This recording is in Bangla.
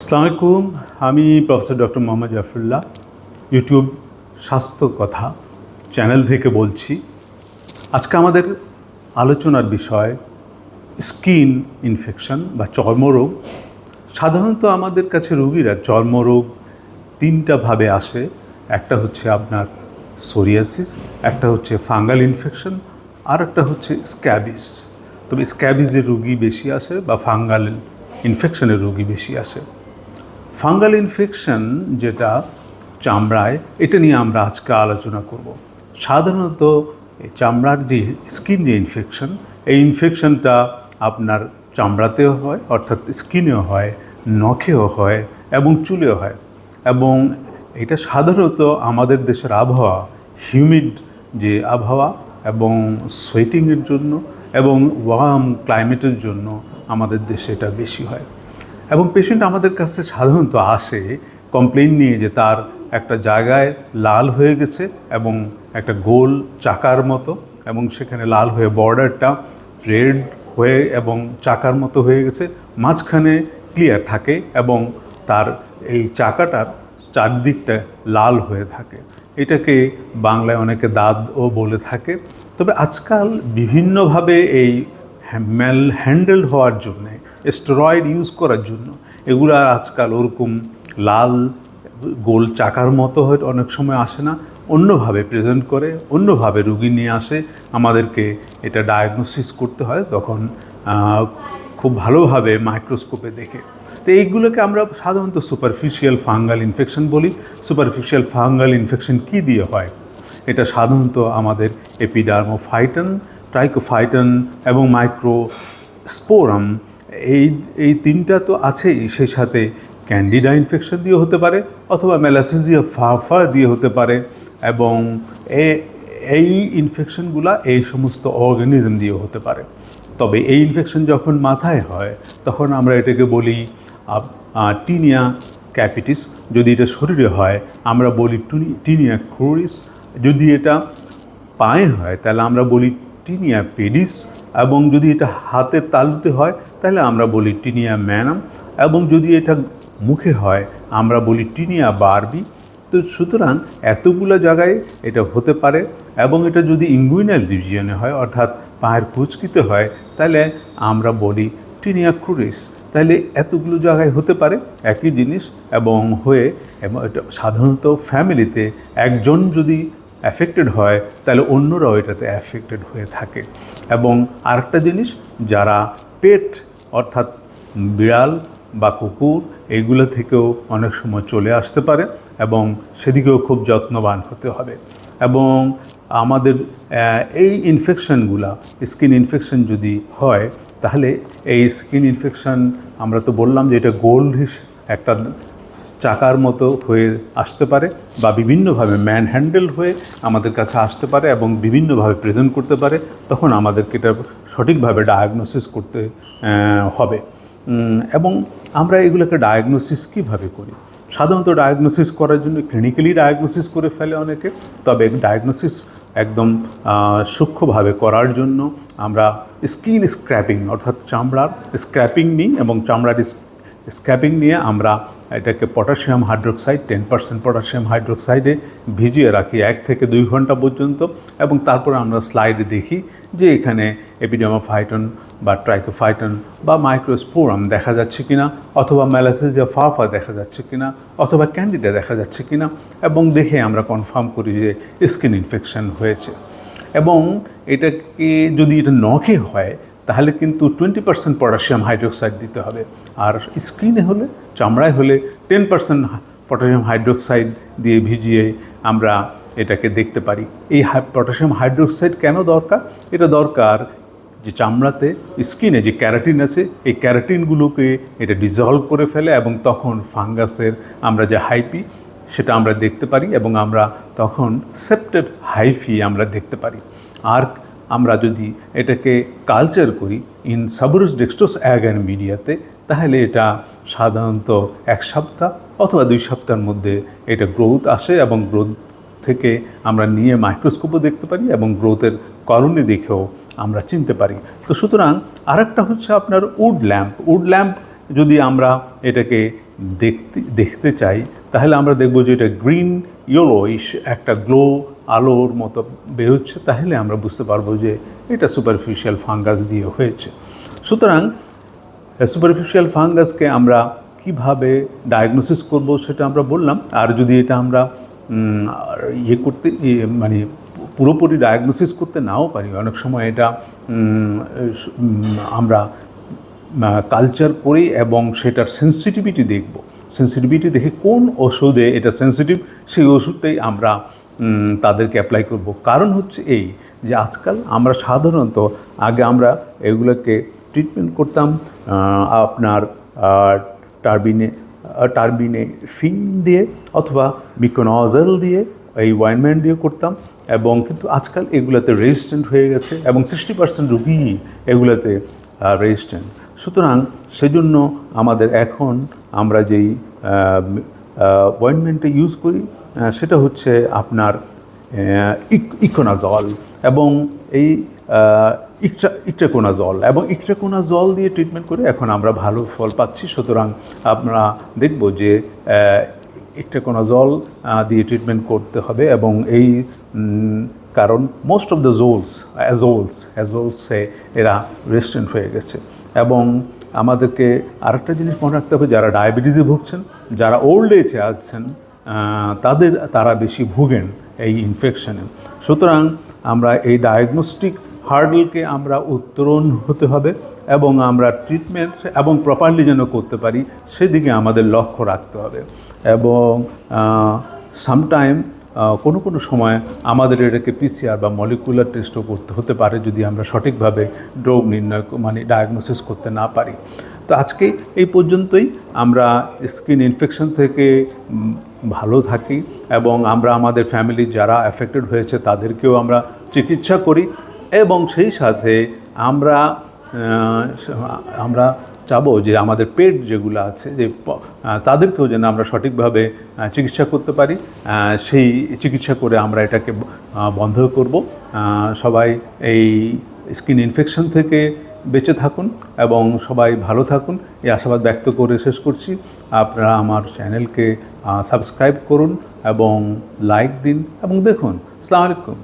আসসালামু আলাইকুম। আমি professor doctor Mohammad Zafrullah YouTube স্বাস্থ্য কথা চ্যানেল থেকে বলছি। আজকে আমাদের আলোচনার বিষয় স্কিন ইনফেকশন বা চর্মরোগ। সাধারণত আমাদের কাছে রোগীরা চর্মরোগ তিনটা ভাবে আসে। একটা হচ্ছে আপনার সোরিয়াসিস, একটা হচ্ছে ফাঙ্গাল ইনফেকশন, আর একটা হচ্ছে স্ক্যাবিস। তবে স্ক্যাবিসের রোগী বেশি আসে বা ফাঙ্গাল ইনফেকশনের রোগী বেশি আসে। ফাঙ্গাল ইনফেকশন যেটা চামড়ায়, এটা নিয়ে আমরা আজকে আলোচনা করব। সাধারণত এই চামড়ার যে স্কিন যে ইনফেকশন, এই ইনফেকশনটা আপনার চামড়াতেও হয়, অর্থাৎ স্কিনেও হয়, নখেও হয় এবং চুলেও হয়। এবং এটা সাধারণত আমাদের দেশের আবহাওয়া, হিউমিড যে আবহাওয়া এবং সোয়েটিংয়ের জন্য এবং ওয়ার্ম ক্লাইমেটের জন্য আমাদের দেশে এটা বেশি হয়। এবং পেশেন্ট আমাদের কাছে সাধারণত আসে কমপ্লেন নিয়ে যে তার একটা জায়গায় লাল হয়ে গেছে এবং একটা গোল চাকার মতো, এবং সেখানে লাল হয়ে বর্ডারটা রেড হয়ে এবং চাকার মতো হয়ে গেছে, মাঝখানে ক্লিয়ার থাকে এবং তার এই চাকাটার চারদিকটা লাল হয়ে থাকে। এটাকে বাংলায় অনেকে দাঁতও বলে থাকে। তবে আজকাল বিভিন্নভাবে এই হ্যান্ডেল হওয়ার জন্যে, স্টেরয়েড ইউজ করার জন্য এগুলো আজকাল ওরকম লাল গোল চাকার মতো হয়তো অনেক সময় আসে না, অন্যভাবে প্রেজেন্ট করে, অন্যভাবে রুগী নিয়ে আসে। আমাদেরকে এটা ডায়াগনোসিস করতে হয় তখন খুব ভালোভাবে মাইক্রোস্কোপে দেখে। তো এইগুলোকে আমরা সাধারণত সুপারফিশিয়াল ফাঙ্গাল ইনফেকশন বলি। সুপারফিশিয়াল ফাঙ্গাল ইনফেকশন কী দিয়ে হয়? এটা সাধারণত আমাদের এপিডার্মোফাইটন, ট্রাইকোফাইটন এবং মাইক্রোস্পোরাম, এই তিনটা তো আছেই। সেই সাথে ক্যান্ডিডা ইনফেকশন দিয়ে হতে পারে, অথবা ম্যালাসেজিয়া ফাফা দিয়ে হতে পারে। এবং এই ইনফেকশনগুলো এই সমস্ত অর্গানিজম দিয়ে হতে পারে। তবে এই ইনফেকশন যখন মাথায় হয় তখন আমরা এটাকে বলি টিনিয়া ক্যাপিটিস। যদি এটা শরীরে হয় আমরা বলি টিনিয়া ক্রুরিস। যদি এটা পায়ে হয় তাহলে আমরা বলি টিনিয়া পেডিস। এবং যদি এটা হাতের তালুতে হয় তাহলে আমরা বলি টিনিয়া ম্যানাম। এবং যদি এটা মুখে হয় আমরা বলি টিনিয়া বারবি। তো সুতরাং এতগুলো জায়গায় এটা হতে পারে। এবং এটা যদি ইঙ্গুইনাল রিজিয়নে হয়, অর্থাৎ পায়ের কুঁচকিতে হয়, তাহলে আমরা বলি টিনিয়া ক্রুরিস। তাহলে এতগুলো জায়গায় হতে পারে একই জিনিস এবং এটা সাধারণত ফ্যামিলিতে একজন যদি অ্যাফেক্টেড হয় তাহলে অন্যরাও এটাতে অ্যাফেক্টেড হয়ে থাকে। এবং আরেকটা জিনিস, যারা পেট অর্থাৎ বিড়াল বা কুকুর এইগুলো থেকেও অনেক সময় চলে আসতে পারে এবং সেদিকেও খুব যত্নবান হতে হবে। এবং আমাদের এই ইনফেকশনগুলা, স্কিন ইনফেকশন যদি হয় তাহলে এই স্কিন ইনফেকশন, আমরা তো বললাম যে এটা গোল্ডিশ একটা চাকার মতো হয়ে আসতে পারে বা বিভিন্নভাবে ম্যান হ্যান্ডেল হয়ে আমাদের কাছে আসতে পারে এবং বিভিন্নভাবে প্রেজেন্ট করতে পারে। তখন আমাদেরকে এটা সঠিকভাবে ডায়াগনোসিস করতে হবে। এবং আমরা এগুলোকে ডায়াগনোসিস কীভাবে করি? সাধারণত ডায়াগনোসিস করার জন্য ক্লিনিক্যালি ডায়াগনোসিস করে ফেলে অনেকে। তবে ডায়াগনোসিস একদম সূক্ষ্মভাবে করার জন্য আমরা স্কিন স্ক্র্যাপিং অর্থাৎ চামড়ার স্ক্র্যাপিং নিই এবং চামড়ার স্ক্র্যাপিং নিয়ে আমরা এটাকে পটাশিয়াম হাইড্রোক্সাইড 10% পটাশিয়াম হাইড্রোক্সাইডে ভিজিয়ে রাখি 1 থেকে 2 ঘন্টা পর্যন্ত। এবং তারপরে আমরা স্লাইডে দেখি যে এখানে এপিডার্মোফাইটন বা ট্রাইকোফাইটন বা মাইক্রোস্পোরাম দেখা যাচ্ছে কিনা, অথবা ম্যালাসেজিয়া ফাফা দেখা যাচ্ছে কিনা, অথবা ক্যান্ডিডা দেখা যাচ্ছে কিনা। এবং দেখে আমরা কনফার্ম করি যে স্কিন ইনফেকশন হয়েছে। এবং এটাকে যদি এটা নখে হয় তাহলে কিন্তু 20% পটাশিয়াম হাইড্রোক্সাইড দিতে হবে। আর স্কিনে হলে, চামড়ায় হলে 10% পটাশিয়াম হাইড্রোক্সাইড দিয়ে ভিজিয়ে আমরা এটাকে দেখতে পারি। এই পটাশিয়াম হাইড্রোক্সাইড কেন দরকার? এটা দরকার যে চামড়াতে, স্কিনে যে ক্যারাটিন আছে, এই ক্যারাটিনগুলোকে এটা ডিজলভ করে ফেলে এবং তখন ফাঙ্গাসের আমরা যে হাইপি সেটা আমরা দেখতে পারি এবং আমরা তখন সেপ্টেড হাইফি আমরা দেখতে পারি। আর আমরা যদি এটাকে কালচার করি ইন সাবুরাস ডেক্সট্রোস অ্যাগার মিডিয়াতে, তাহলে এটা সাধারণত 1 সপ্তাহ অথবা 2 সপ্তাহের মধ্যে এটা গ্রোথ আসে এবং গ্রোথ থেকে আমরা নিয়ে মাইক্রোস্কোপও দেখতে পারি এবং গ্রোথের কলোনি দেখেও আমরা চিনতে পারি। তো সুতরাং আরেকটা হচ্ছে আপনার উড ল্যাম্প যদি আমরা এটাকে দেখতে চাই তাহলে আমরা দেখব যে এটা গ্রিন ইয়েলোইশ একটা গ্লো আলোর মতো বেরোচ্ছে, তাহলে আমরা বুঝতে পারবো যে এটা সুপারফিশিয়াল ফাঙ্গাস দিয়ে হয়েছে। সুতরাং সুপারফিশিয়াল ফাঙ্গাসকে আমরা কিভাবে ডায়াগনোসিস করব সেটা আমরা বললাম। আর যদি এটা আমরা মানে পুরোপুরি ডায়াগনোসিস করতে নাও পারি, অনেক সময় এটা আমরা কালচার করি এবং সেটার সেন্সিটিভিটি দেখব। সেন্সিটিভিটি দেখে কোন ওষুধে এটা সেন্সিটিভ সেই ওষুধটাই আমরা তাদেরকে অ্যাপ্লাই করব। কারণ হচ্ছে এই যে আজকাল আমরা সাধারণত আগে আমরা এগুলোকে ট্রিটমেন্ট করতাম আপনার টার্বিনে ফিন দিয়ে অথবা মিকোনজল দিয়ে, এই ওয়াইনমেন্ট দিয়ে করতাম, এবং কিন্তু আজকাল এগুলোতে রেজিস্ট্যান্ট হয়ে গেছে এবং 60% রোগী এগুলোতে রেজিস্ট্যান্ট। সুতরাং সেজন্য আমাদের এখন আমরা যেই অয়েনমেন্টটা ইউজ করি সেটা হচ্ছে আপনার ইকোনাজল এবং এই ইট্রাকোনাজল এবং ইট্রাকোনাজল দিয়ে ট্রিটমেন্ট করে এখন আমরা ভালো ফল পাচ্ছি। সুতরাং আমরা দেখব যে ইট্রাকোনাজল দিয়ে ট্রিটমেন্ট করতে হবে এবং এই কারণ মোস্ট অফ দ্য অ্যাজোলসে এরা রেজিস্ট্যান্ট হয়ে গেছে। এবং আমাদেরকে আরেকটা জিনিস মনে রাখতে হবে, যারা ডায়াবেটিসে ভুগছেন, যারা ওল্ড এজে আছেন, তারা বেশি ভুগেন এই ইনফেকশনে। সুতরাং আমরা এই ডায়াগনস্টিক হার্ডলকে আমরা উত্তরণ হতে হবে এবং আমরা ট্রিটমেন্ট এবং প্রপারলি যেন করতে পারি সেদিকে আমাদের লক্ষ্য রাখতে হবে। এবং সামটাইম কোনো সময় আমাদের এটাকে পিসিআর বা মলিকুলার টেস্টও করতে হতে পারে যদি আমরা সঠিকভাবে রোগ নির্ণয় ডায়াগনোসিস করতে না পারি। তো আজকে এই পর্যন্তই। আমরা স্কিন ইনফেকশন থেকে ভালো থাকি এবং আমরা আমাদের ফ্যামিলির যারা অ্যাফেক্টেড হয়েছে তাদেরকেও আমরা চিকিৎসা করি এবং সেই সাথে আমরা চাবো যে আমাদের পেট যেগুলো আছে যে তাদেরকেও যেন আমরা সঠিকভাবে চিকিৎসা করতে পারি, সেই চিকিৎসা করে আমরা এটাকে বন্ধ করব। সবাই এই স্কিন ইনফেকশন থেকে বেঁচে থাকুন এবং সবাই ভালো থাকুন, এই আশাবাদ ব্যক্ত করে শেষ করছি। আপনারা আমার চ্যানেলকে সাবস্ক্রাইব করুন এবং লাইক দিন এবং দেখুন। আসসালামু আলাইকুম।